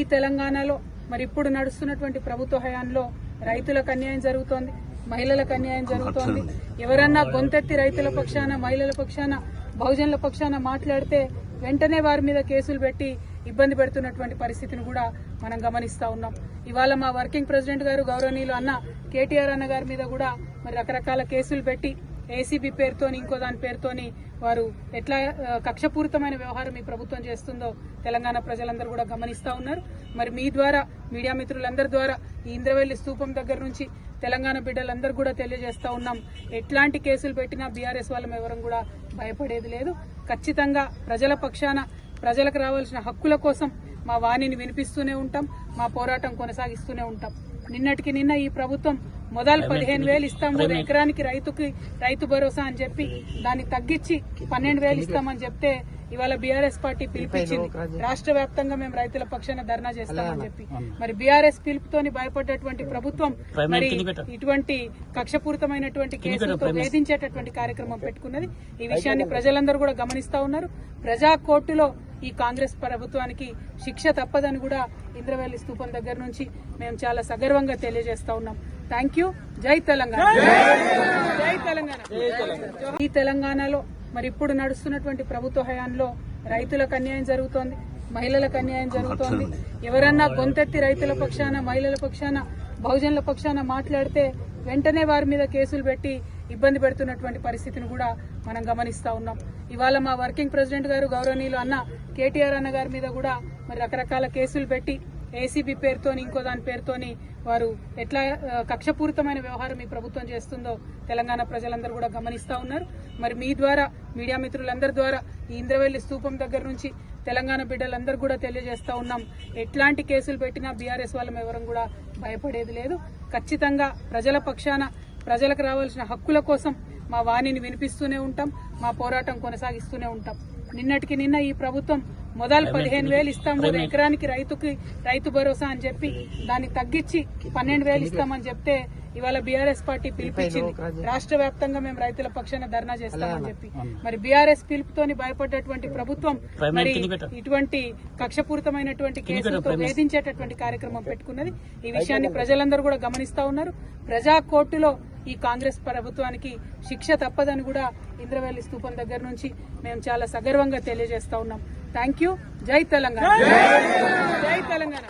ఈ తెలంగాణలో మరి ఇప్పుడు నడుస్తున్నటువంటి ప్రభుత్వ హయాంలో రైతులకు అన్యాయం జరుగుతోంది, మహిళలకు అన్యాయం జరుగుతోంది. ఎవరన్నా గొంతెత్తి రైతుల పక్షాన, మహిళల పక్షాన, బహుజనుల పక్షాన మాట్లాడితే వెంటనే వారి మీద కేసులు పెట్టి ఇబ్బంది పెడుతున్నటువంటి పరిస్థితిని కూడా మనం గమనిస్తా ఉన్నాం. ఇవాళ మా వర్కింగ్ ప్రెసిడెంట్ గారు గౌరవనీయులు అన్న కేటీఆర్ అన్న గారి మీద కూడా మరి రకరకాల కేసులు పెట్టి ఏసీబీ పేరుతోని ఇంకో దాని పేరుతోని వారు ఎట్లా కక్షపూరితమైన వ్యవహారం ఈ ప్రభుత్వం చేస్తుందో తెలంగాణ ప్రజలందరూ కూడా గమనిస్తా ఉన్నారు. మరి మీ ద్వారా, మీడియా మిత్రులందరి ద్వారా ఈ ఇంద్రవెల్లి స్తూపం దగ్గర నుంచి తెలంగాణ బిడ్డలందరూ కూడా తెలియజేస్తా ఉన్నాం. ఎట్లాంటి కేసులు పెట్టినా బీఆర్ఎస్ వాళ్ళం ఎవరం కూడా భయపడేది లేదు. ఖచ్చితంగా ప్రజల పక్షాన, ప్రజలకు రావాల్సిన హక్కుల కోసం మా వాణిని వినిపిస్తూనే ఉంటాం, మా పోరాటం కొనసాగిస్తూనే ఉంటాం. నిన్నటికి నిన్న ఈ ప్రభుత్వం మొదలు 15,000 ఇస్తాం ఎకరానికి రైతు భరోసా అని చెప్పి దాన్ని తగ్గించి 12,000 ఇస్తామని చెప్తే ఇవాళ బీఆర్ఎస్ పార్టీ పిలిపించింది. రాష్ట్ర వ్యాప్తంగా మేము రైతుల పక్షాన ధర్నా చేస్తామని చెప్పి మరి బీఆర్ఎస్ పిలుపుతోని భయపడ్డటువంటి ప్రభుత్వం మరి ఇటువంటి కక్షపూరితమైనటువంటి కేసులతో వేధించేటటువంటి కార్యక్రమం పెట్టుకున్నది. ఈ విషయాన్ని ప్రజలందరూ కూడా గమనిస్తా ఉన్నారు. ప్రజా కోర్టులో ఈ కాంగ్రెస్ ప్రభుత్వానికి శిక్ష తప్పదని కూడా ఇంద్రవెల్లి స్తూపం దగ్గర నుంచి మేము చాలా సగర్వంగా తెలియజేస్తా ఉన్నాం. Thank you. జై తెలంగాణ, జై తెలంగాణ. ఈ తెలంగాణలో మరి ఇప్పుడు నడుస్తున్నటువంటి ప్రభుత్వ హయాంలో రైతులకు అన్యాయం జరుగుతోంది, మహిళలకు అన్యాయం జరుగుతోంది. ఎవరన్నా గొంతెత్తి రైతుల పక్షాన, మహిళల పక్షాన, బహుజనుల పక్షాన మాట్లాడితే వెంటనే వారి మీద కేసులు పెట్టి ఇబ్బంది పెడుతున్నటువంటి పరిస్థితిని కూడా మనం గమనిస్తా ఉన్నాం. ఇవాళ మా వర్కింగ్ ప్రెసిడెంట్ గారు గౌరవనీయులు అన్న కేటీఆర్ అన్న గారి మీద కూడా మరి రకరకాల కేసులు పెట్టి ఏసీబీ పేరుతోని ఇంకో దాని పేరుతోని వారు ఎట్లా కక్షపూరితమైన వ్యవహారం ఈ ప్రభుత్వం చేస్తుందో తెలంగాణ ప్రజలందరూ కూడా గమనిస్తా ఉన్నారు. మరి మీ ద్వారా, మీడియా మిత్రులందరి ద్వారా ఈ ఇంద్రవెల్లి స్తూపం దగ్గర నుంచి తెలంగాణ బిడ్డలందరూ కూడా తెలియజేస్తా ఉన్నాం. ఎట్లాంటి కేసులు పెట్టినా బీఆర్ఎస్ వాళ్ళం ఎవరం కూడా భయపడేది లేదు. ఖచ్చితంగా ప్రజల పక్షాన, ప్రజలకు రావాల్సిన హక్కుల కోసం మా వాణిని వినిపిస్తూనే ఉంటాం, మా పోరాటం కొనసాగిస్తూనే ఉంటాం. నిన్నటికి నిన్న ఈ ప్రభుత్వం మొదలు 15,000 ఇస్తాం ఎకరానికి రైతు భరోసా అని చెప్పి దాన్ని తగ్గించి 12,000 ఇస్తామని చెప్తే ఇవాళ బీఆర్ఎస్ పార్టీ పిలిపించింది. రాష్ట్ర వ్యాప్తంగా మేము రైతుల పక్షాన ధర్నా చేస్తామని చెప్పి మరి బీఆర్ఎస్ పిలుపుతోని భయపడ్డటువంటి ప్రభుత్వం మరి ఇటువంటి కక్షపూరితమైనటువంటి కేసులతో వేధించేటటువంటి కార్యక్రమం పెట్టుకున్నది. ఈ విషయాన్ని ప్రజలందరూ కూడా గమనిస్తా ఉన్నారు. ప్రజా కోర్టులో ఈ కాంగ్రెస్ ప్రభుత్వానికి శిక్ష తప్పదని కూడా ఇంద్రవెల్లి స్తూపం దగ్గర నుంచి మేము చాలా సగర్వంగా తెలియజేస్తా ఉన్నాం. Thank you. జై తెలంగాణ, జై తెలంగాణ.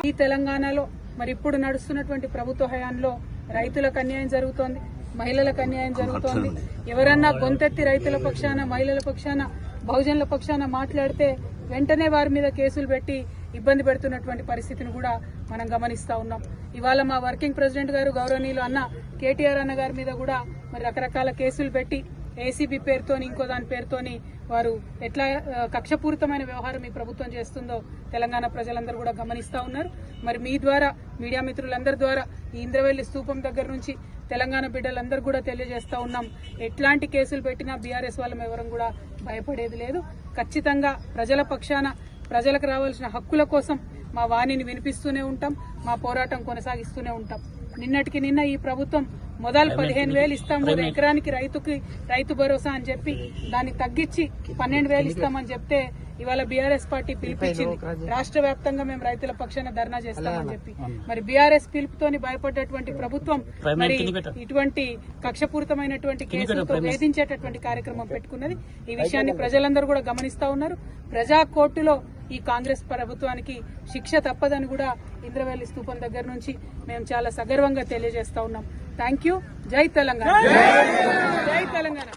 ఈ తెలంగాణలో మరి ఇప్పుడు నడుస్తున్నటువంటి ప్రభుత్వ హయాంలో రైతులకు అన్యాయం జరుగుతోంది, మహిళలకు అన్యాయం జరుగుతోంది. ఎవరన్నా గొంతెత్తి రైతుల పక్షాన, మహిళల పక్షాన, బహుజనుల పక్షాన మాట్లాడితే వెంటనే వారి మీద కేసులు పెట్టి ఇబ్బంది పెడుతున్నటువంటి పరిస్థితిని కూడా మనం గమనిస్తా ఉన్నాం. ఇవాళ మా వర్కింగ్ ప్రెసిడెంట్ గారు గౌరవనీయులు అన్న కేటీఆర్ అన్న గారి మీద కూడా మరి రకరకాల కేసులు పెట్టి ఏసీబీ పేరుతోని ఇంకో దాని పేరుతోని వారు ఎట్లా కక్షపూరితమైన వ్యవహారం ఈ ప్రభుత్వం చేస్తుందో తెలంగాణ ప్రజలందరూ కూడా గమనిస్తా ఉన్నారు. మరి మీ ద్వారా, మీడియా మిత్రులందరి ద్వారా ఈ ఇంద్రవెల్లి స్తూపం దగ్గర నుంచి తెలంగాణ బిడ్డలందరూ కూడా తెలియజేస్తా ఉన్నాం. ఎట్లాంటి కేసులు పెట్టినా బీఆర్ఎస్ వాళ్ళం ఎవరం కూడా భయపడేది లేదు. ఖచ్చితంగా ప్రజల పక్షాన, ప్రజలకు రావాల్సిన హక్కుల కోసం మా వాణిని వినిపిస్తూనే ఉంటాం, మా పోరాటం కొనసాగిస్తూనే ఉంటాం. నిన్నటికి నిన్న ఈ ప్రభుత్వం మొదలు 15,000 ఇస్తాం ఎకరానికి రైతు భరోసా అని చెప్పి దాన్ని తగ్గించి 12,000 ఇస్తామని చెప్తే ఇవాళ బీఆర్ఎస్ పార్టీ పిలిపించింది. రాష్ట్ర వ్యాప్తంగా మేము రైతుల పక్షాన ధర్నా చేస్తామని చెప్పి మరి బీఆర్ఎస్ పిలుపుతోని భయపడ్డటువంటి ప్రభుత్వం మరి ఇటువంటి కక్షపూరితమైనటువంటి కేసులతో వేధించేటటువంటి కార్యక్రమం పెట్టుకున్నది. ఈ విషయాన్ని ప్రజలందరూ కూడా గమనిస్తా ఉన్నారు. ప్రజా కోర్టులో ఈ కాంగ్రెస్ ప్రభుత్వానికి శిక్ష తప్పదని కూడా ఇంద్రవెల్లి స్తూపం దగ్గర నుంచి మేము చాలా సగర్వంగా తెలియజేస్తా ఉన్నాం. Thank you. జై తెలంగాణ, జై తెలంగాణ.